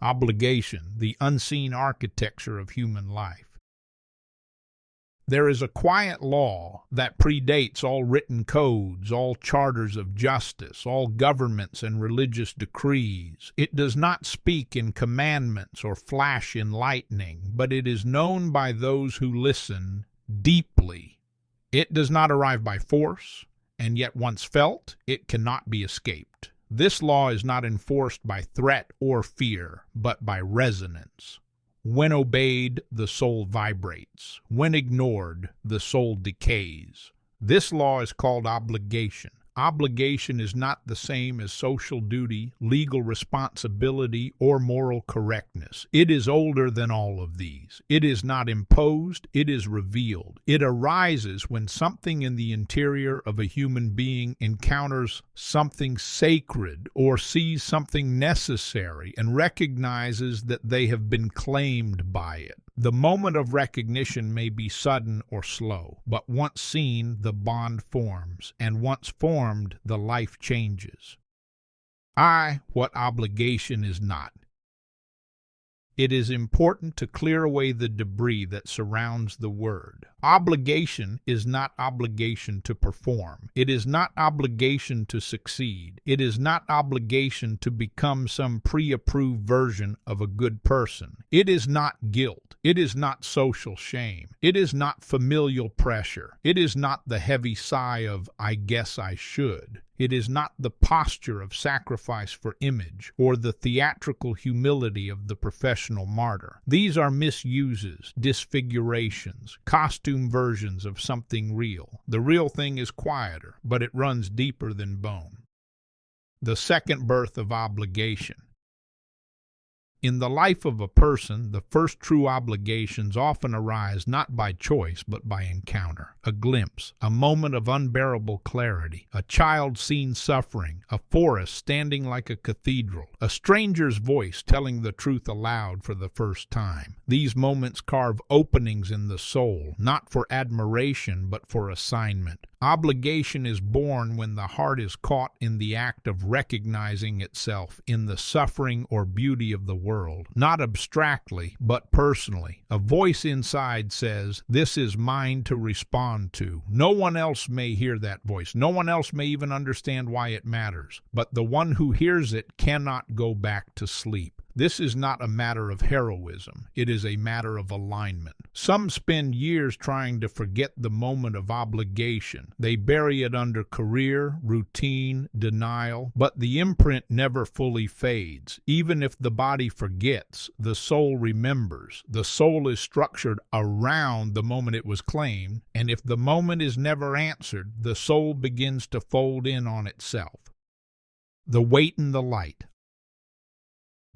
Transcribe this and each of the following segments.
Obligation, the unseen architecture of human life. There is a quiet law that predates all written codes, all charters of justice, all governments and religious decrees. It does not speak in commandments or flash in lightning, but it is known by those who listen deeply. It does not arrive by force, and yet once felt, it cannot be escaped. This law is not enforced by threat or fear, but by resonance. When obeyed, the soul vibrates. When ignored, the soul decays. This law is called obligation. Obligation is not the same as social duty, legal responsibility, or moral correctness. It is older than all of these. It is not imposed, it is revealed. It arises when something in the interior of a human being encounters something sacred or sees something necessary and recognizes that they have been claimed by it. The moment of recognition may be sudden or slow, but once seen, the bond forms, and once formed, the life changes. What obligation is not. It is important to clear away the debris that surrounds the word. Obligation is not obligation to perform. It is not obligation to succeed. It is not obligation to become some pre-approved version of a good person. It is not guilt. It is not social shame. It is not familial pressure. It is not the heavy sigh of, "I guess I should." It is not the posture of sacrifice for image or the theatrical humility of the professional martyr. These are misuses, disfigurations, costume versions of something real. The real thing is quieter, but it runs deeper than bone. The second birth of obligation. In the life of a person, the first true obligations often arise not by choice but by encounter. A glimpse, a moment of unbearable clarity, a child seen suffering, a forest standing like a cathedral, a stranger's voice telling the truth aloud for the first time. These moments carve openings in the soul, not for admiration but for assignment. Obligation is born when the heart is caught in the act of recognizing itself in the suffering or beauty of the world, not abstractly, but personally. A voice inside says, "This is mine to respond to." No one else may hear that voice. No one else may even understand why it matters. But the one who hears it cannot go back to sleep. This is not a matter of heroism. It is a matter of alignment. Some spend years trying to forget the moment of obligation. They bury it under career, routine, denial, but the imprint never fully fades. Even if the body forgets, the soul remembers. The soul is structured around the moment it was claimed, and if the moment is never answered, the soul begins to fold in on itself. The weight and the light.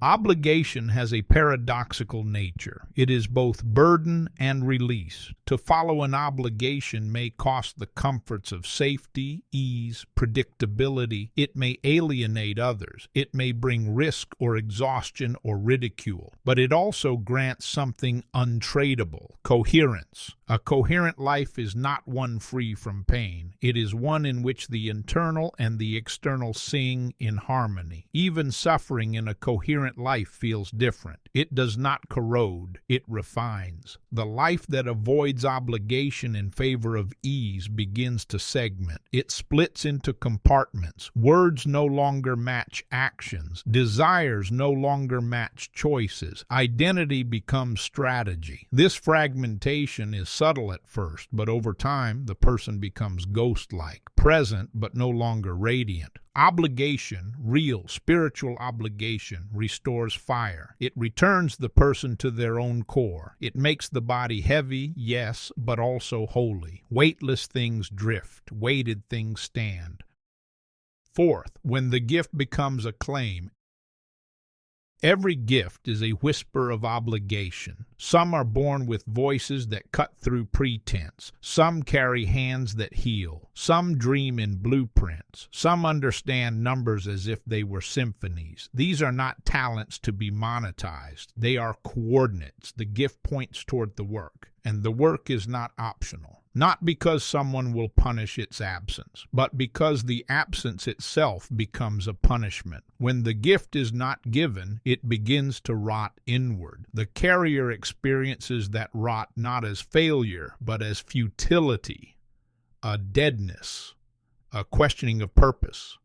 Obligation has a paradoxical nature. It is both burden and release. To follow an obligation may cost the comforts of safety, ease, predictability. It may alienate others. It may bring risk or exhaustion or ridicule. But it also grants something untradeable, coherence. A coherent life is not one free from pain. It is one in which the internal and the external sing in harmony. Even suffering in a coherent life feels different. It does not corrode, it refines. The life that avoids obligation in favor of ease begins to segment. It splits into compartments. Words no longer match actions. Desires no longer match choices. Identity becomes strategy. This fragmentation is subtle at first, but over time the person becomes ghost-like, present but no longer radiant. Obligation, real spiritual obligation, restores fire. It returns the person to their own core. It makes the body heavy, yes, but also holy. Weightless things drift, weighted things stand. Fourth, when the gift becomes a claim. Every gift is a whisper of obligation. Some are born with voices that cut through pretense. Some carry hands that heal. Some dream in blueprints. Some understand numbers as if they were symphonies. These are not talents to be monetized. They are coordinates. The gift points toward the work. and the work is not optional. Not because someone will punish its absence, but because the absence itself becomes a punishment. When the gift is not given, it begins to rot inward. The carrier experiences that rot not as failure, but as futility, a deadness, a questioning of purpose,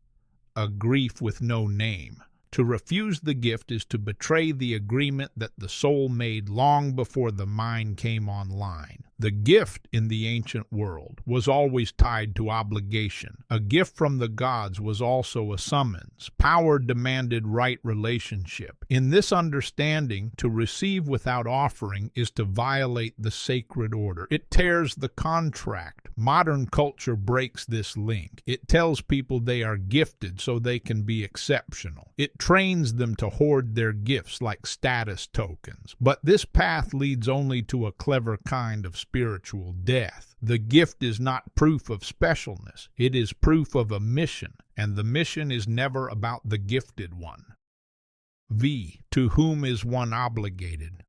a grief with no name. To refuse the gift is to betray the agreement that the soul made long before the mind came online. The gift in the ancient world was always tied to obligation. A gift from the gods was also a summons. Power demanded right relationship. In this understanding, to receive without offering is to violate the sacred order. It tears the contract. Modern culture breaks this link. It tells people they are gifted so they can be exceptional. It trains them to hoard their gifts like status tokens. But this path leads only to a clever kind of spiritual death. The gift is not proof of specialness. It is proof of a mission, and the mission is never about the gifted one. V. To whom is one obligated?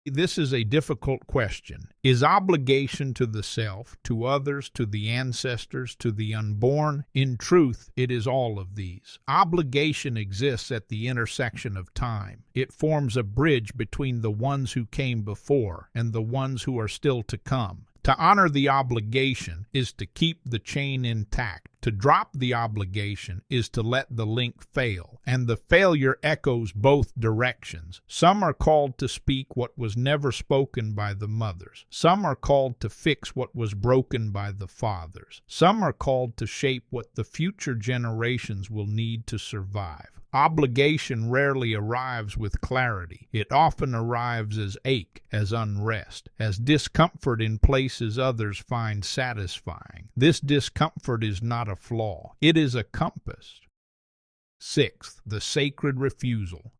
This is a difficult question. Is obligation to the self, to others, to the ancestors, to the unborn? In truth, it is all of these. Obligation exists at the intersection of time. It forms a bridge between the ones who came before and the ones who are still to come. To honor the obligation is to keep the chain intact. To drop the obligation is to let the link fail, and the failure echoes both directions. Some are called to speak what was never spoken by the mothers. Some are called to fix what was broken by the fathers. Some are called to shape what the future generations will need to survive. Obligation rarely arrives with clarity. It often arrives as ache, as unrest, as discomfort in places others find satisfying. This discomfort is not a flaw. It is a compass. Sixth, the sacred refusal.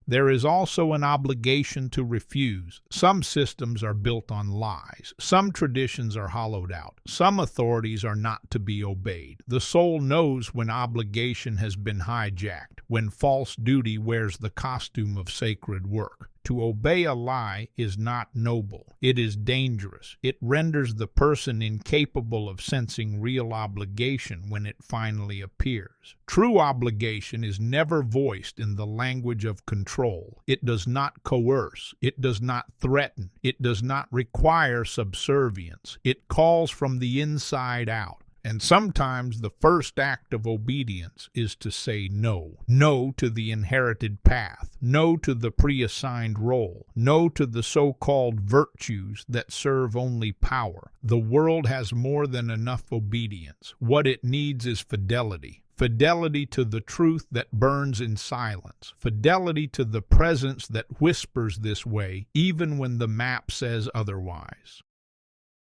There is also an obligation to refuse. Some systems are built on lies. Some traditions are hollowed out. Some authorities are not to be obeyed. The soul knows when obligation has been hijacked, when false duty wears the costume of sacred work. To obey a lie is not noble. It is dangerous. It renders the person incapable of sensing real obligation when it finally appears. True obligation is never voiced in the language of control. It does not coerce. It does not threaten. It does not require subservience. It calls from the inside out. And sometimes the first act of obedience is to say no. No to the inherited path. No to the pre-assigned role. No to the so-called virtues that serve only power. The world has more than enough obedience. What it needs is fidelity. Fidelity to the truth that burns in silence. Fidelity to the presence that whispers this way, even when the map says otherwise.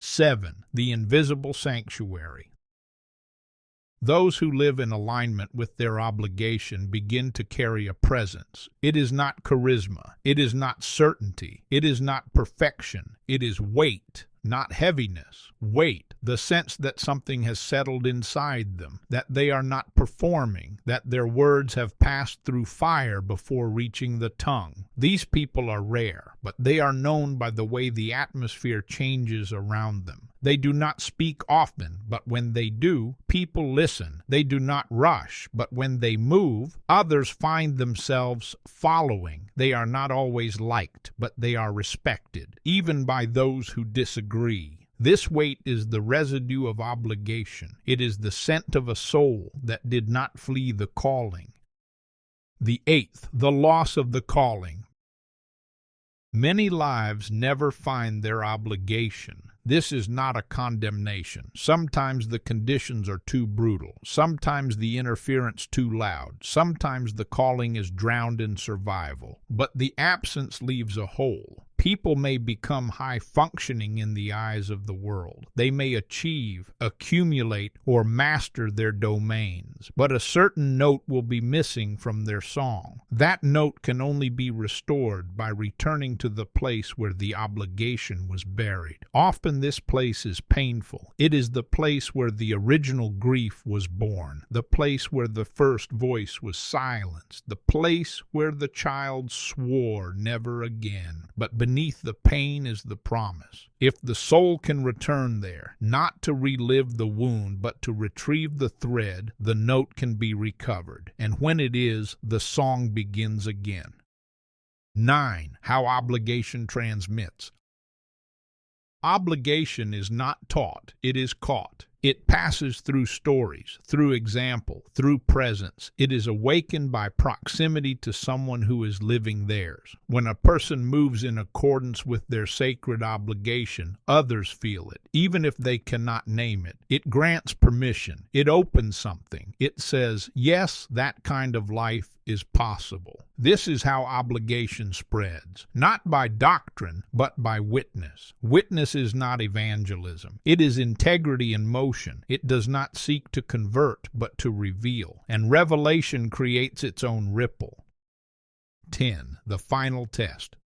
7. The invisible sanctuary. Those who live in alignment with their obligation begin to carry a presence. It is not charisma. It is not certainty. It is not perfection. It is weight, not heaviness. Weight, the sense that something has settled inside them, that they are not performing, that their words have passed through fire before reaching the tongue. These people are rare, but they are known by the way the atmosphere changes around them. They do not speak often, but when they do, people listen. They do not rush, but when they move, others find themselves following. They are not always liked, but they are respected, even by those who disagree. This weight is the residue of obligation. It is the scent of a soul that did not flee the calling. The 8th, the loss of the calling. Many lives never find their obligation. This is not a condemnation. Sometimes the conditions are too brutal. Sometimes the interference too loud. Sometimes the calling is drowned in survival. But the absence leaves a hole. People may become high-functioning in the eyes of the world. They may achieve, accumulate, or master their domains, but a certain note will be missing from their song. That note can only be restored by returning to the place where the obligation was buried. Often this place is painful. It is the place where the original grief was born, the place where the first voice was silenced, the place where the child swore never again. But Beneath the pain is the promise. If the soul can return there, not to relive the wound, but to retrieve the thread, the note can be recovered. And when it is, the song begins again. 9. How obligation transmits. Obligation is not taught, it is caught. It passes through stories, through example, through presence. It is awakened by proximity to someone who is living theirs. When a person moves in accordance with their sacred obligation, others feel it, even if they cannot name it. It grants permission. It opens something. It says, yes, that kind of life is possible. This is how obligation spreads, not by doctrine, but by witness. Witness is not evangelism. It is integrity in motion. It does not seek to convert, but to reveal. And revelation creates its own ripple. 10. The final test.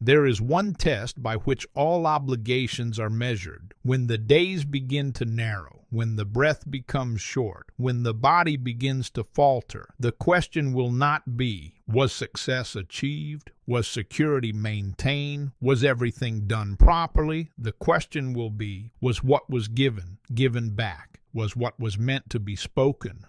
There is one test by which all obligations are measured. When the days begin to narrow, when the breath becomes short, when the body begins to falter, the question will not be, was success achieved? Was security maintained? Was everything done properly? The question will be, was what was given back? Was what was meant to be spoken?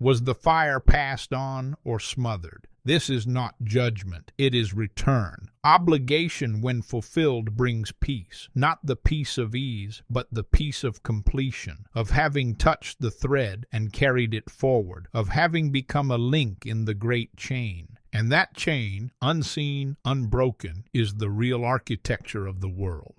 Was the fire passed on or smothered? This is not judgment, it is return. Obligation, when fulfilled, brings peace, not the peace of ease, but the peace of completion, of having touched the thread and carried it forward, of having become a link in the great chain. And that chain, unseen, unbroken, is the real architecture of the world.